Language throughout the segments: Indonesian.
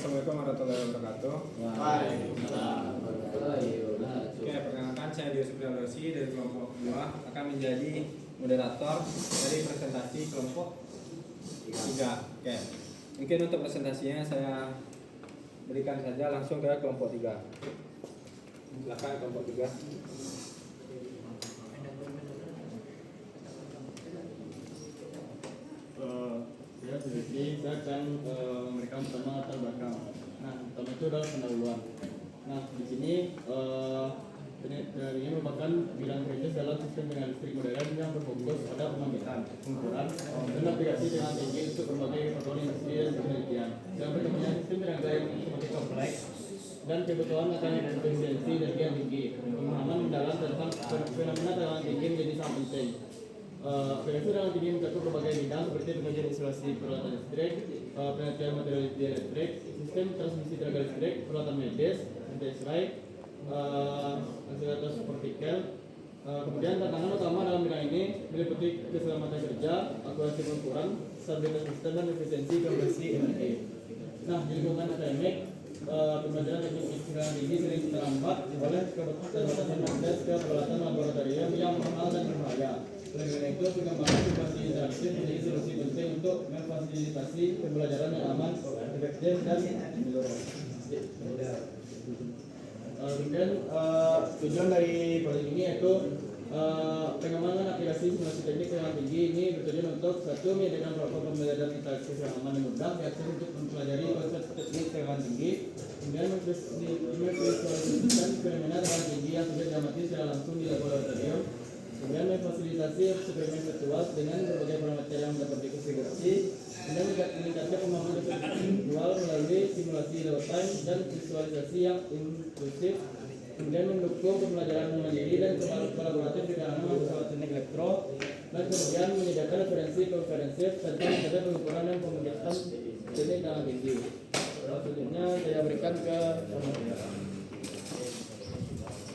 Assalamualaikum warahmatullahi wabarakatuh. Waalaikumsalam warahmatullahi wabarakatuh. Oke, perkenalkan saya Yusuf Priyodosi dari kelompok 2 akan menjadi moderator dari presentasi kelompok 3. Oke, mungkin untuk presentasinya saya berikan saja langsung ke kelompok 3. Silakan kelompok 3. Ya, jadi saya akan memberikan pertama latar belakang. Nah, pertama itu adalah pendahuluan. Nah, di sini ini merupakan bidang kritis dalam sistem tenaga listrik modern yang berfokus pada pembangkitan, pengukuran, dan aplikasi dengan tinggi untuk berbagai faktor industri dan penelitian. Yang pertama, sistem tenaga yang semakin kompleks dan kebutuhan akan efisiensi energi yang tinggi. Pemahaman mendalam tentang fenomena tegangan tinggi menjadi sangat penting. Aplikasi tegangan tinggi mencakup berbagai bidang seperti pengajian isolasi peralatan listrik, penelitian material listrik, sistem transmisi tenaga listrik, peralatan medis, anti-serai, akselerator vertikal. Kemudian tantangan utama dalam bidang ini meliputi keselamatan kerja, akurasi pengukuran, stabilitas sistem dan efisiensi konversi energi. Nah, di lingkungan akademik, pembelajaran teknik tegangan tinggi sering terhambat oleh keterbatasan akses ke peralatan laboratorium yang mahal dan berbahaya. Oleh karena itu, pengembangan edukasi interaktif menjadi solusi penting untuk memfasilitasi pembelajaran yang aman, efektif, dan mendorong. Kemudian tujuan dari proyek ini yaitu pengembangan aplikasi simulasi teknik tegangan tinggi ini bertujuan untuk satu menyediakan platform pembelajaran interaktif yang aman dan mudah diakses untuk mempelajari konsep teknik tegangan tinggi, kemudian memvisualisasikan fenomena tegangan tinggi yang sudah diamati secara langsung di laboratorium, kemudian memfasilitasi eksperimen virtual dengan berbagai parameter yang dapat dikonfigurasi, kemudian meningkatkan pemahaman visual melalui simulasi real time dan visualisasi yang inklusif, kemudian mendukung pembelajaran mandiri dan kolaboratif di kalangan pesawat teknik elektro, dan kemudian menyediakan referensi konferensif tentang metode pengukuran dan pembangkitan teknik tegangan tinggi. Selanjutnya saya berikan ke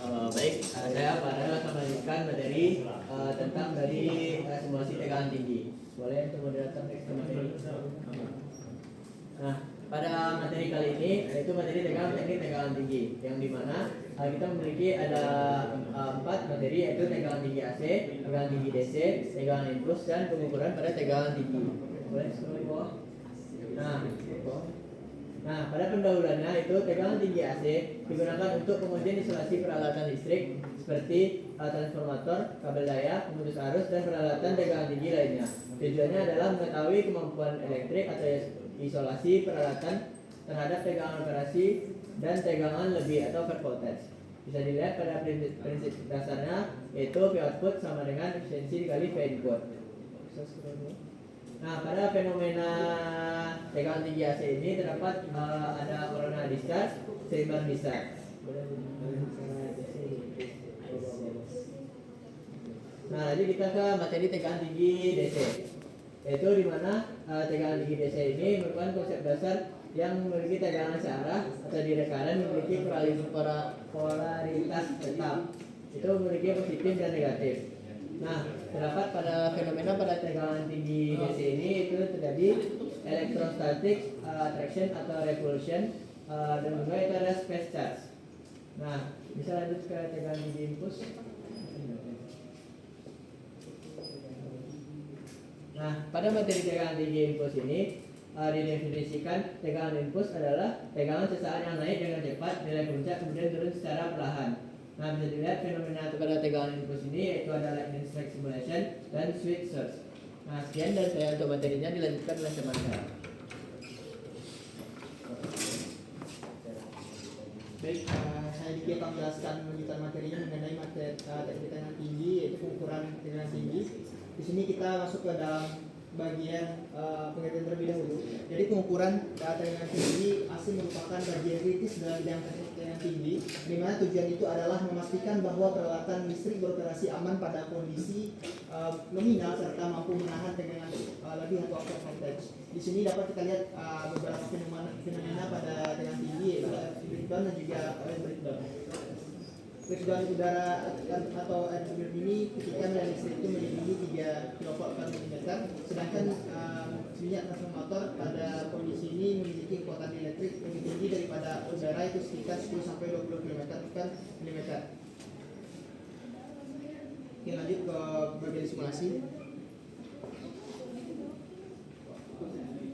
Baik, saya akan melanjutkan materi tentang dari simulasi tegangan tinggi. Boleh untuk moderator next materi. Nah, pada materi kali ini yaitu materi teknik tegangan tinggi, yang dimana kita memiliki ada 4 materi, yaitu tegangan tinggi AC, tegangan tinggi DC, tegangan impuls, dan pengukuran pada tegangan tinggi. Boleh scroll di bawah. Nah, pada pendahuluannya itu tegangan tinggi AC digunakan untuk pengujian isolasi peralatan listrik seperti transformator, kabel daya, pemutus arus, dan peralatan tegangan tinggi lainnya. Tujuannya adalah mengetahui kemampuan elektrik atau isolasi peralatan terhadap tegangan operasi dan tegangan lebih atau over voltage. Bisa dilihat pada prinsip dasarnya, yaitu V output sama dengan efisiensi dikali V input. Nah, pada fenomena tegangan tinggi AC ini terdapat ada corona discharge, seimbang discharge. Nah, lanjut kita ke materi tegangan tinggi DC, yaitu di mana tegangan tinggi DC ini merupakan konsep dasar yang memiliki tegangan searah atau direkaran memiliki polaritas tetap. Itu memiliki positif dan negatif. Nah, terdapat pada fenomena pada tegangan tinggi DC ini itu terjadi electrostatic attraction atau repulsion, dan juga itu ada space charge. Nah, bisa lanjut ke tegangan tinggi impuls. Nah, pada materi tegangan tinggi impuls ini didefinisikan tegangan impuls adalah tegangan sesaat yang naik dengan cepat nilai puncak kemudian turun secara perlahan. Nah, bisa dilihat fenomena pada tegangan impuls ini yaitu ada lightning strike simulation dan switch surge. Nah, sekian dari saya untuk materinya, dilanjutkan oleh teman saya. Baik, saya Diki akan menjelaskan lanjutan materinya mengenai materi teknik tegangan tinggi, yaitu pengukuran tegangan tinggi. Di sini kita masuk ke dalam bagian pengertian terlebih dahulu. Jadi pengukuran tegangan tinggi AC merupakan bagian kritis dalam bidang teknik tegangan tinggi, di mana tujuan itu adalah memastikan bahwa peralatan listrik beroperasi aman pada kondisi nominal serta mampu menahan tegangan lebih atau over voltage. Di sini dapat kita lihat beberapa fenomena pada tegangan tinggi, yaitu breakdown dan juga breakdown. Breakdown udara atau air ini ketika nilai listrik itu menjadi 3 kV per meter, sedangkan minyak transformator pada kondisi ini memiliki kekuatan elektrik lebih sekitar 10 sampai 20 km per milimeter. Oke, lanjut ke bagian simulasi.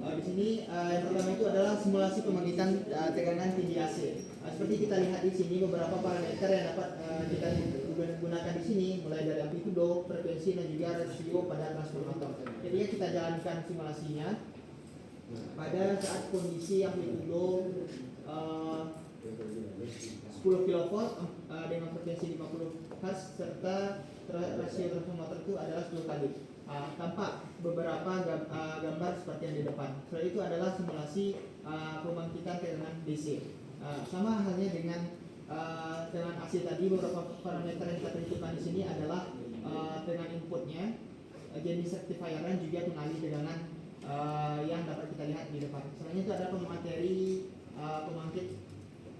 Di sini yang pertama itu adalah simulasi pembangkitan tegangan tinggi AC. Seperti kita lihat di sini beberapa parameter yang dapat kita gunakan di sini, mulai dari amplitudo, frekuensi, dan juga rasio pada transformator. Jadi kita jalankan simulasinya pada saat kondisi amplitudo 10 kV dengan frekuensi 50 Hz serta rasio transformator itu adalah 10 kali. Tampak beberapa gambar seperti yang di depan. Setelah itu adalah simulasi pembangkitan tegangan DC. Sama halnya dengan AC tadi, beberapa parameter yang kita tentukan di sini adalah tegangan inputnya, jenis rectifier dan juga tunali tegangan yang dapat kita lihat di depan. Selanjutnya itu ada pemateri pembangkit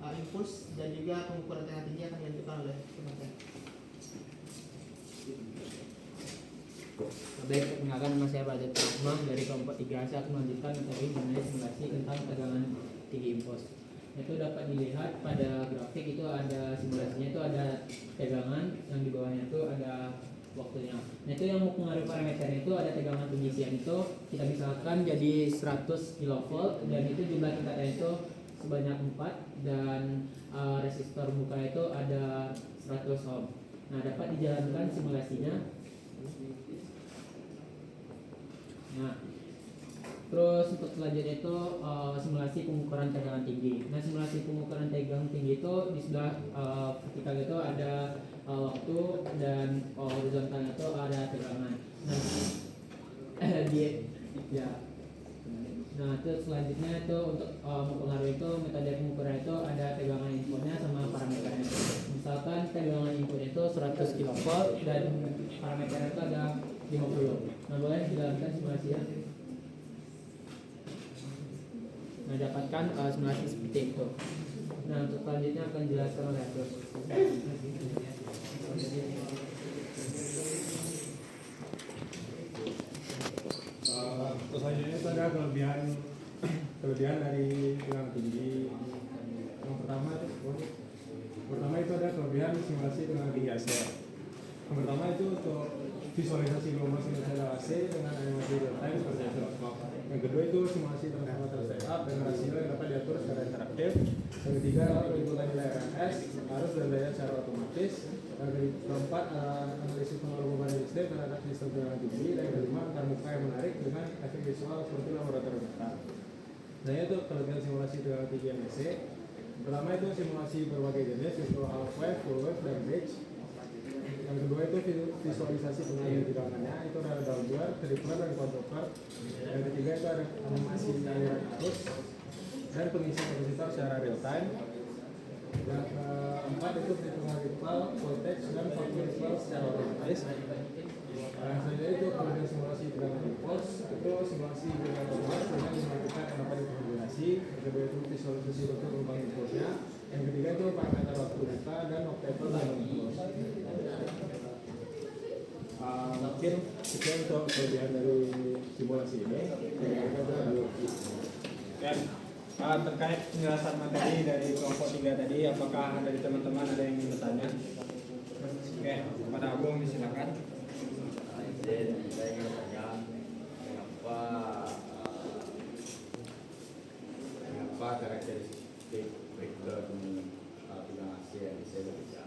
impuls dan juga pengukuran tegangan tinggi akan dilakukan oleh pemateri. Baik, perkenalkan nama saya Badet Rahman dari kelompok 3. Saya akan melanjutkan materi mengenai simulasi tentang tegangan tinggi impuls. Itu dapat dilihat pada grafik, itu ada simulasinya, itu ada tegangan, yang di bawahnya itu ada waktunya. Nah, itu yang mempengaruhi parameternya itu ada tegangan pengisian itu kita misalkan jadi 100 kV dan itu jumlah tingkatnya itu sebanyak 4 dan resistor buka itu ada 100 ohm. Nah, dapat dijalankan simulasinya. Nah, terus untuk selanjutnya itu simulasi pengukuran tegangan tinggi. Nah, simulasi pengukuran tegangan tinggi itu di sebelah vertikal itu ada waktu dan horizontal itu ada tegangan. Nah, terus selanjutnya itu untuk mempengaruhi itu metode pengukuran itu ada tegangan inputnya sama parameternya. Misalkan tegangan input itu 100 kV dan parameternya itu ada 50. Nah, boleh dijalankan simulasinya. Nah, dapatkan simulasi seperti itu. Nah, untuk selanjutnya akan dijelaskan oleh Agus. Selanjutnya itu ada kelebihan dari tegangan tinggi. Yang pertama itu ada kelebihan simulasi tegangan tinggi AC. Yang pertama itu untuk visualisasi gelombang sinusoidal AC dengan animasi real time seperti itu. Yang kedua itu simulasi transformator setup dengan rasio yang dapat diatur secara interaktif. Yang ketiga adalah perhitungan nilai RMS, arus dan daya secara otomatis. Yang keempat analisis pengaruh beban listrik terhadap sistem tegangan tinggi. Dan yang kelima antarmuka yang menarik dengan efek visual seperti laboratorium data. Nah, itu kelebihan simulasi tegangan tinggi AC. Pertama itu simulasi berbagai jenis, yaitu half wave, full wave, dan bridge. Yang kedua itu visualisasi pengalihan tegangannya, itu ada downward, tripler, dan quadrupler. Yang ketiga itu ada animasi aliran arus dan pengisian kapasitor secara real time. Yang keempat itu perhitungan ripple, voltage, dan voltage secara otomatis. Yang selanjutnya itu kelebihan simulasi tegangan impuls, itu simulasi dengan otomatis dengan dimatikan yang dapat dikombinasi. Yang kedua itu visualisasi bentuk gelombang impulsnya. Yang ketiga itu parameter waktu data dan octave dan impuls. Mungkin sekian untuk kelebihan dari simulasi ini. Dan terkait penjelasan materi dari kelompok 3 tadi, apakah dari teman-teman ada yang ingin bertanya? Oke, kepada Agung silakan. Saya ingin bertanya mengapa karakteristik breakdown tegangan AC yang bisa berbeda?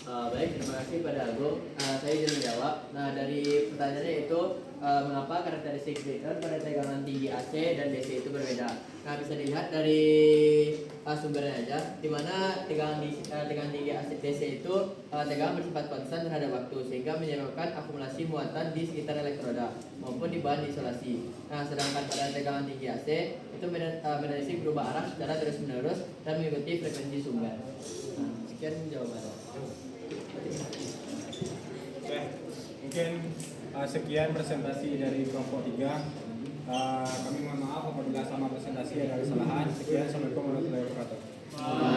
Baik, terima kasih pada Agung. Saya izin menjawab. Nah, dari pertanyaannya itu mengapa karakteristik breakdown pada tegangan tinggi AC dan DC itu berbeda. Nah, bisa dilihat dari sumbernya aja, di mana tegangan tinggi AC DC itu tegangan bersifat konstan terhadap waktu sehingga menyebabkan akumulasi muatan di sekitar elektroda maupun di bahan isolasi. Nah, sedangkan pada tegangan tinggi AC itu medan listrik berubah arah secara terus menerus dan mengikuti frekuensi sumber. Nah, sekian jawabannya. Oke, mungkin sekian presentasi dari kelompok 3. Kami mohon maaf apabila sama presentasi ada kesalahan. Sekian, assalamualaikum warahmatullahi wabarakatuh.